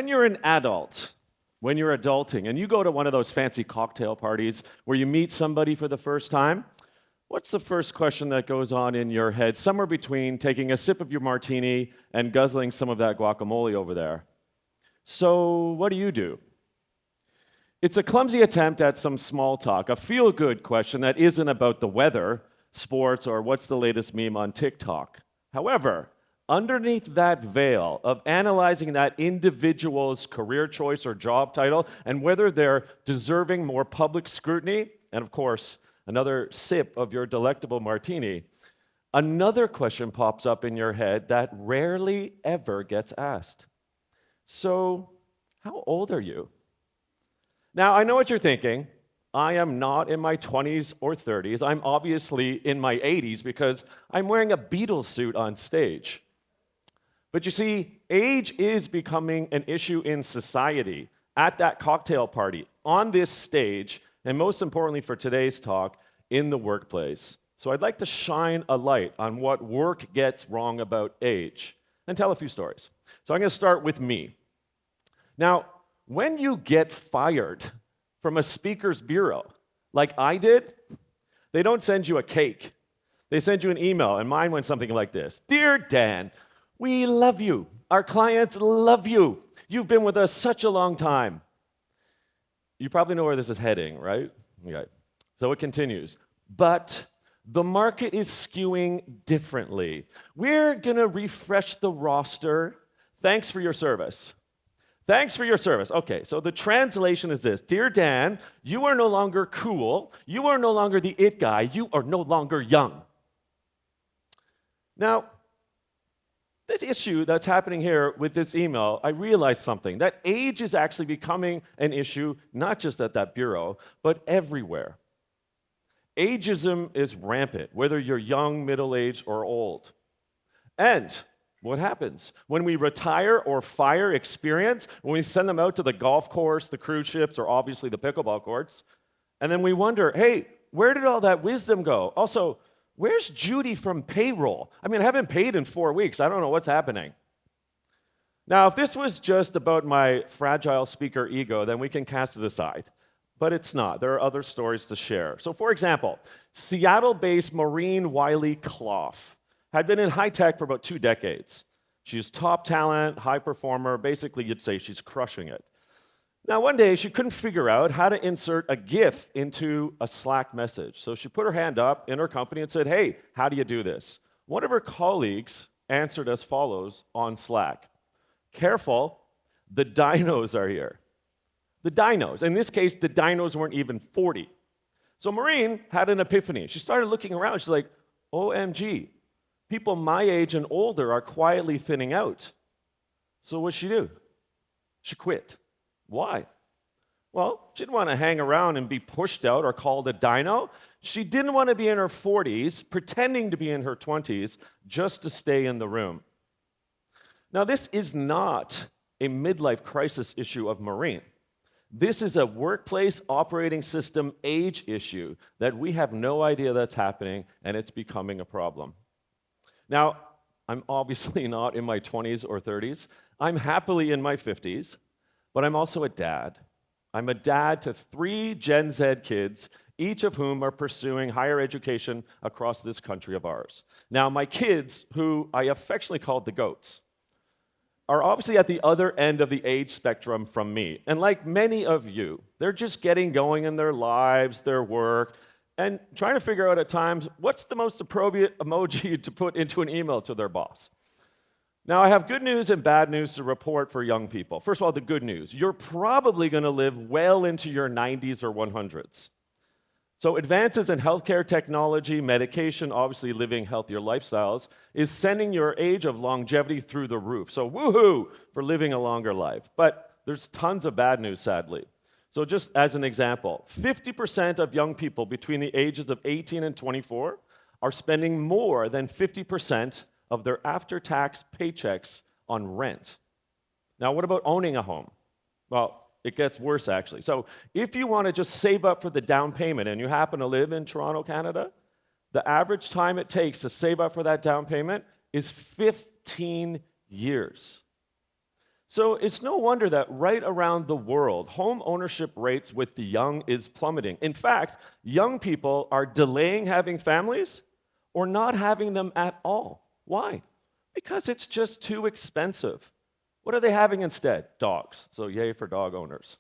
When you're an adult, when you're adulting, and you go to one of those fancy cocktail parties where you meet somebody for the first time, what's the first question that goes on in your head, somewhere between taking a sip of your martini and guzzling some of that guacamole over there? So, what do? It's a clumsy attempt at some small talk, a feel-good question that isn't about the weather, sports, or what's the latest meme on TikTok. However, underneath that veil of analyzing that individual's career choice or job title and whether they're deserving more public scrutiny, and of course, another sip of your delectable martini, another question pops up in your head that rarely ever gets asked. So, how old are you? Now, I know what you're thinking. I am not in my 20s or 30s. I'm obviously in my 80s because I'm wearing a Beatles suit on stage. But you see, age is becoming an issue in society, at that cocktail party, on this stage, and most importantly for today's talk, in the workplace. So I'd like to shine a light on what work gets wrong about age and tell a few stories. So I'm going to start with me. Now, when you get fired from a speaker's bureau, like I did, they don't send you a cake. They send you an email, and mine went something like this. Dear Dan, we love you. Our clients love you. You've been with us such a long time. You probably know where this is heading, right? Okay. So it continues. But the market is skewing differently. We're going to refresh the roster. Thanks for your service. Thanks for your service. Okay, so the translation is this. Dear Dan, you are no longer cool. You are no longer the it guy. You are no longer young. Now, this issue that's happening here with this email, I realized something. That age is actually becoming an issue, not just at that bureau, but everywhere. Ageism is rampant, whether you're young, middle-aged, or old. And what happens? When we retire or fire experience, when we send them out to the golf course, the cruise ships, or obviously the pickleball courts, and then we wonder, hey, where did all that wisdom go? Also, where's Judy from payroll? I mean, I haven't paid in 4 weeks. I don't know what's happening. Now, if this was just about my fragile speaker ego, then we can cast it aside. But it's not. There are other stories to share. So, for example, Seattle-based Maureen Wiley-Clough had been in high tech for about 2 decades. She's top talent, high performer. Basically, you'd say she's crushing it. Now, one day, she couldn't figure out how to insert a GIF into a Slack message. So she put her hand up in her company and said, hey, how do you do this? One of her colleagues answered as follows on Slack. Careful, the dinos are here. The dinos. In this case, the dinos weren't even 40. So Maureen had an epiphany. She started looking around. She's like, OMG. People my age and older are quietly thinning out. So what'd she do? She quit. Why? Well, she didn't want to hang around and be pushed out or called a dino. She didn't want to be in her 40s, pretending to be in her 20s, just to stay in the room. Now, this is not a midlife crisis issue of Maureen. This is a workplace operating system age issue that we have no idea that's happening, and it's becoming a problem. Now, I'm obviously not in my 20s or 30s. I'm happily in my 50s, but I'm also a dad. I'm a dad to 3 Gen Z kids, each of whom are pursuing higher education across this country of ours. Now, my kids, who I affectionately called the goats, are obviously at the other end of the age spectrum from me. And like many of you, they're just getting going in their lives, their work, and trying to figure out at times what's the most appropriate emoji to put into an email to their boss. Now, I have good news and bad news to report for young people. First of all, the good news. You're probably going to live well into your 90s or 100s. So advances in healthcare technology, medication, obviously living healthier lifestyles, is sending your age of longevity through the roof. So woohoo for living a longer life. But there's tons of bad news, sadly. So just as an example, 50% of young people between the ages of 18 and 24 are spending more than 50% of their after-tax paychecks on rent. Now, what about owning a home? Well, it gets worse, actually. So if you want to just save up for the down payment and you happen to live in Toronto, Canada, the average time it takes to save up for that down payment is 15 years. So it's no wonder that right around the world, home ownership rates with the young is plummeting. In fact, young people are delaying having families or not having them at all. Why? Because it's just too expensive. What are they having instead? Dogs. So yay for dog owners.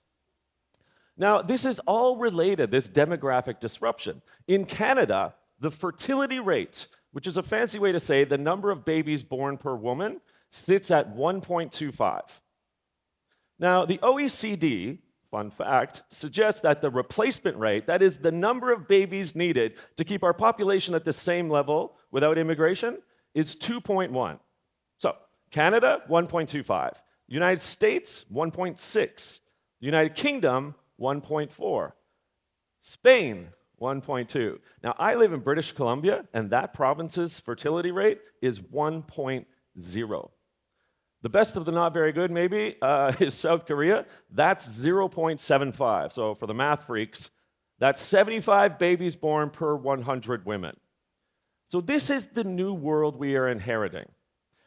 Now, this is all related, this demographic disruption. In Canada, the fertility rate, which is a fancy way to say the number of babies born per woman, sits at 1.25. Now, the OECD, fun fact, suggests that the replacement rate, that is the number of babies needed to keep our population at the same level without immigration, is 2.1. So, Canada, 1.25. United States, 1.6. United Kingdom, 1.4. Spain, 1.2. Now, I live in British Columbia, and that province's fertility rate is 1.0. The best of the not very good, maybe, is South Korea. That's 0.75. So for the math freaks, that's 75 babies born per 100 women. So this is the new world we are inheriting.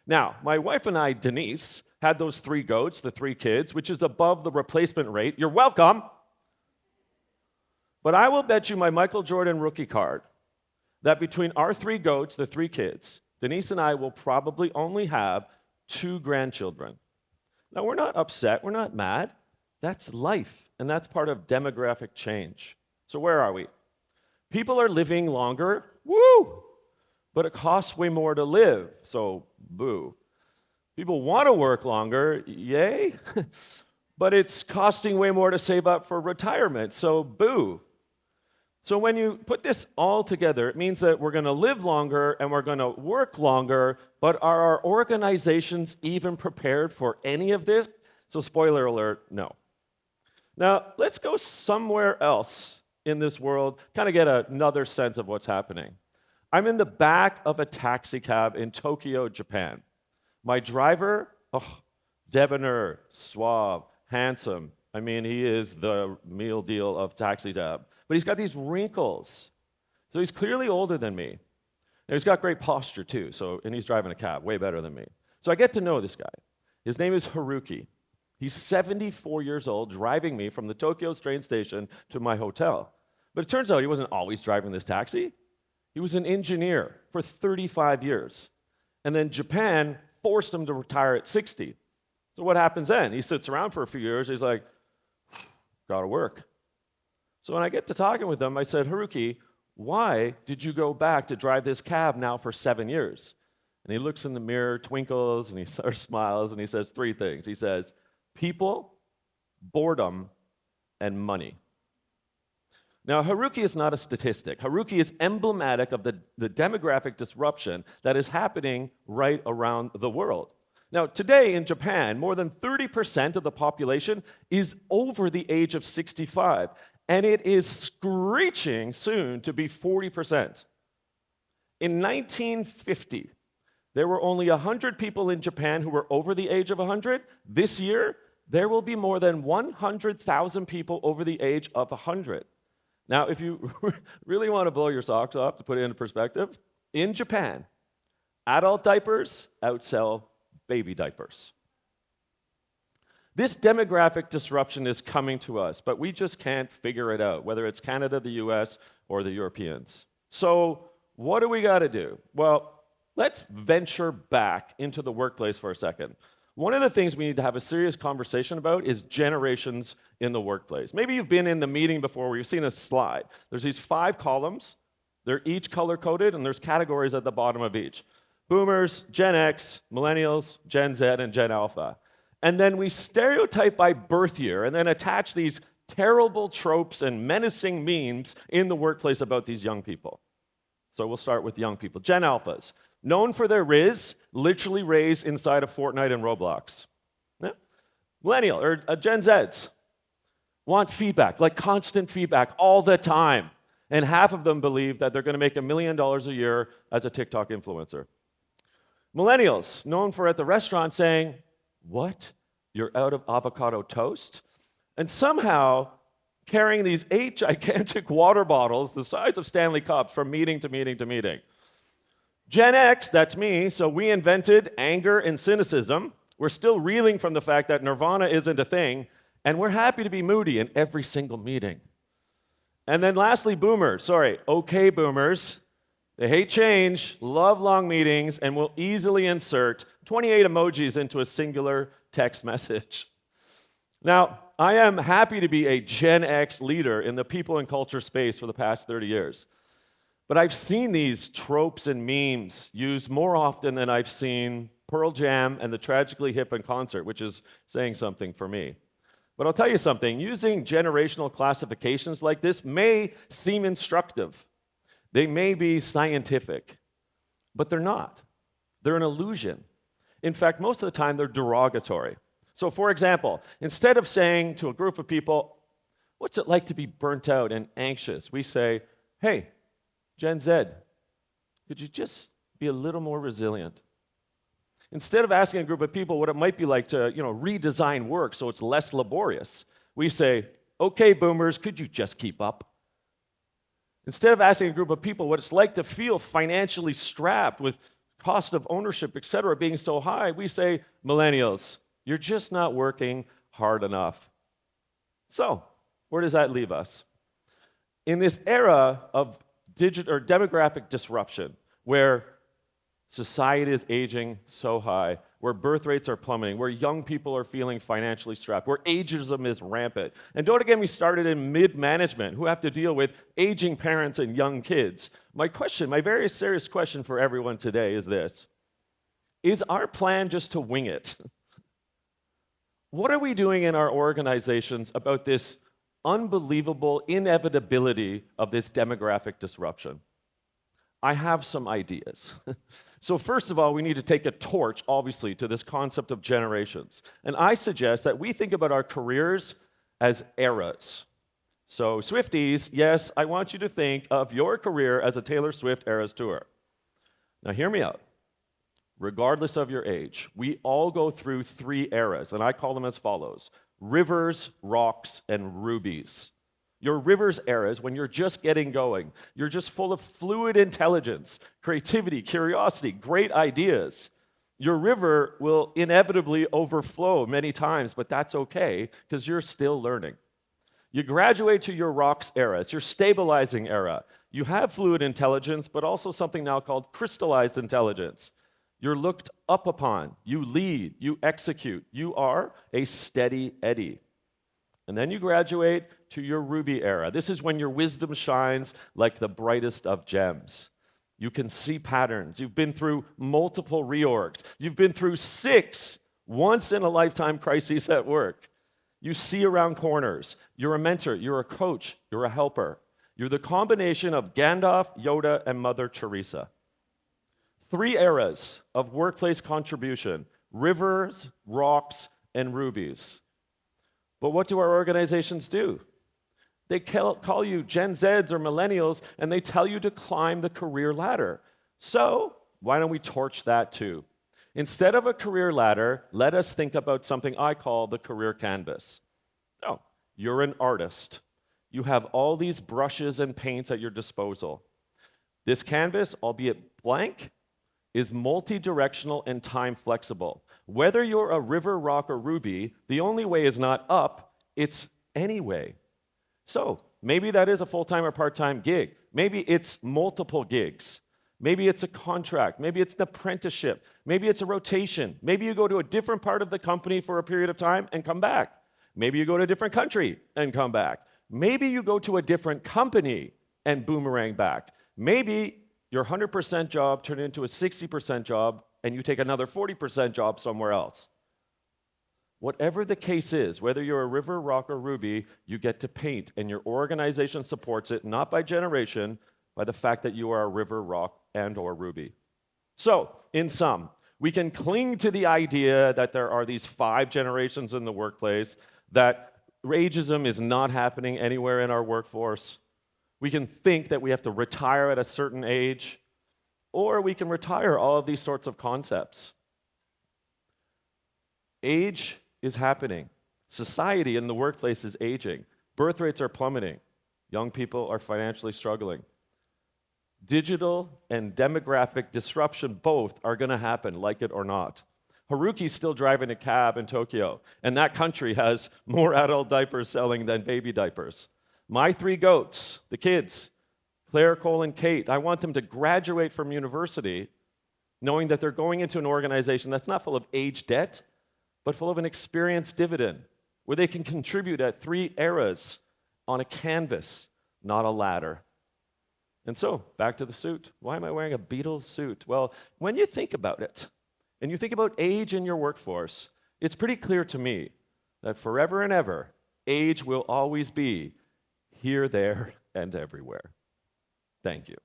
Now, my wife and I, Denise, had those 3 goats, the 3 kids, which is above the replacement rate. You're welcome. But I will bet you my Michael Jordan rookie card that between our 3 goats, the 3 kids, Denise and I will probably only have 2 grandchildren. Now, we're not upset, we're not mad. That's life, and that's part of demographic change. So where are we? People are living longer, woo! But it costs way more to live, so boo. People want to work longer, yay! But it's costing way more to save up for retirement, so boo. So when you put this all together, it means that we're going to live longer and we're going to work longer, but are our organizations even prepared for any of this? So spoiler alert, no. Now, let's go somewhere else in this world, kind of get another sense of what's happening. I'm in the back of a taxi cab in Tokyo, Japan. My driver, debonair, suave, handsome. I mean, he is the meal deal of taxi cab. But he's got these wrinkles. So he's clearly older than me. And he's got great posture too, and he's driving a cab, way better than me. So I get to know this guy. His name is Haruki. He's 74 years old, driving me from the Tokyo train station to my hotel. But it turns out he wasn't always driving this taxi. He was an engineer for 35 years. And then Japan forced him to retire at 60. So what happens then? He sits around for a few years, he's like, gotta work. So when I get to talking with him, I said, Haruki, why did you go back to drive this cab now for 7 years? And he looks in the mirror, twinkles, and he smiles, and he says 3 things. He says, people, boredom, and money. Now, Haruki is not a statistic. Haruki is emblematic of the demographic disruption that is happening right around the world. Now, today in Japan, more than 30% of the population is over the age of 65. And it is screeching soon to be 40%. In 1950, there were only 100 people in Japan who were over the age of 100. This year, there will be more than 100,000 people over the age of 100. Now, if you really want to blow your socks off, to put it into perspective, in Japan, adult diapers outsell baby diapers. This demographic disruption is coming to us, but we just can't figure it out, whether it's Canada, the US, or the Europeans. So what do we got to do? Well, let's venture back into the workplace for a second. One of the things we need to have a serious conversation about is generations in the workplace. Maybe you've been in the meeting before where you've seen a slide. There's these 5 columns. They're each color-coded, and there's categories at the bottom of each. Boomers, Gen X, Millennials, Gen Z, and Gen Alpha. And then we stereotype by birth year and then attach these terrible tropes and menacing memes in the workplace about these young people. So we'll start with young people. Gen Alphas, known for their Riz, literally raised inside of Fortnite and Roblox. Yeah. Millennial, or Gen Zs, want feedback, like constant feedback all the time. And half of them believe that they're going to make $1 million a year as a TikTok influencer. Millennials, known for at the restaurant saying, what? You're out of avocado toast? And somehow carrying these 8 gigantic water bottles the size of Stanley Cups from meeting to meeting to meeting. Gen X, that's me, so we invented anger and cynicism. We're still reeling from the fact that nirvana isn't a thing, and we're happy to be moody in every single meeting. And then lastly, boomers. Okay, boomers. They hate change, love long meetings, and will easily insert 28 emojis into a singular text message. Now, I am happy to be a Gen X leader in the people and culture space for the past 30 years. But I've seen these tropes and memes used more often than I've seen Pearl Jam and the Tragically Hip in concert, which is saying something for me. But I'll tell you something, using generational classifications like this may seem instructive. They may be scientific, but they're not. They're an illusion. In fact, most of the time, they're derogatory. So, for example, instead of saying to a group of people, what's it like to be burnt out and anxious? We say, hey, Gen Z, could you just be a little more resilient? Instead of asking a group of people what it might be like to, redesign work so it's less laborious, we say, okay, boomers, could you just keep up? Instead of asking a group of people what it's like to feel financially strapped with cost of ownership, et cetera, being so high, we say, millennials, you're just not working hard enough. So, where does that leave us? In this era of demographic disruption, where society is aging so high, where birth rates are plummeting, where young people are feeling financially strapped, where ageism is rampant. And don't get me started in mid-management, who have to deal with aging parents and young kids. My very serious question for everyone today is this: is our plan just to wing it? What are we doing in our organizations about this unbelievable inevitability of this demographic disruption? I have some ideas. So first of all, we need to take a torch, obviously, to this concept of generations. And I suggest that we think about our careers as eras. So Swifties, yes, I want you to think of your career as a Taylor Swift Eras Tour. Now hear me out. Regardless of your age, we all go through 3 eras, and I call them as follows: rivers, rocks, and rubies. Your rivers era is when you're just getting going. You're just full of fluid intelligence, creativity, curiosity, great ideas. Your river will inevitably overflow many times, but that's okay because you're still learning. You graduate to your rocks era. It's your stabilizing era. You have fluid intelligence, but also something now called crystallized intelligence. You're looked up upon. You lead. You execute. You are a steady Eddie. And then you graduate to your ruby era. This is when your wisdom shines like the brightest of gems. You can see patterns. You've been through multiple reorgs. You've been through 6 once-in-a-lifetime crises at work. You see around corners. You're a mentor. You're a coach. You're a helper. You're the combination of Gandalf, Yoda, and Mother Teresa. 3 eras of workplace contribution: rivers, rocks, and rubies. But what do our organizations do? They call you Gen Zs or millennials, and they tell you to climb the career ladder. So why don't we torch that too? Instead of a career ladder, let us think about something I call the career canvas. Oh, you're an artist. You have all these brushes and paints at your disposal. This canvas, albeit blank, is multi-directional and time flexible. Whether you're a river, rock, or ruby, the only way is not up, it's anyway. So maybe that is a full-time or part-time gig. Maybe it's multiple gigs. Maybe it's a contract. Maybe it's an apprenticeship. Maybe it's a rotation. Maybe you go to a different part of the company for a period of time and come back. Maybe you go to a different country and come back. Maybe you go to a different company and boomerang back. Maybe your 100% job turned into a 60% job and you take another 40% job somewhere else. Whatever the case is, whether you're a river, rock, or ruby, you get to paint, and your organization supports it, not by generation, by the fact that you are a river, rock, and or ruby. So, in sum, we can cling to the idea that there are these 5 generations in the workplace, that ageism is not happening anywhere in our workforce. We can think that we have to retire at a certain age, or we can retire all of these sorts of concepts. Age is happening. Society in the workplace is aging. Birth rates are plummeting. Young people are financially struggling. Digital and demographic disruption both are going to happen, like it or not. Haruki's still driving a cab in Tokyo, and that country has more adult diapers selling than baby diapers. My three goats, the kids, Claire, Cole, and Kate, I want them to graduate from university knowing that they're going into an organization that's not full of age debt, but full of an experience dividend, where they can contribute at 3 eras on a canvas, not a ladder. And so, back to the suit. Why am I wearing a Beatles suit? Well, when you think about it, and you think about age in your workforce, it's pretty clear to me that forever and ever, age will always be here, there, and everywhere. Thank you.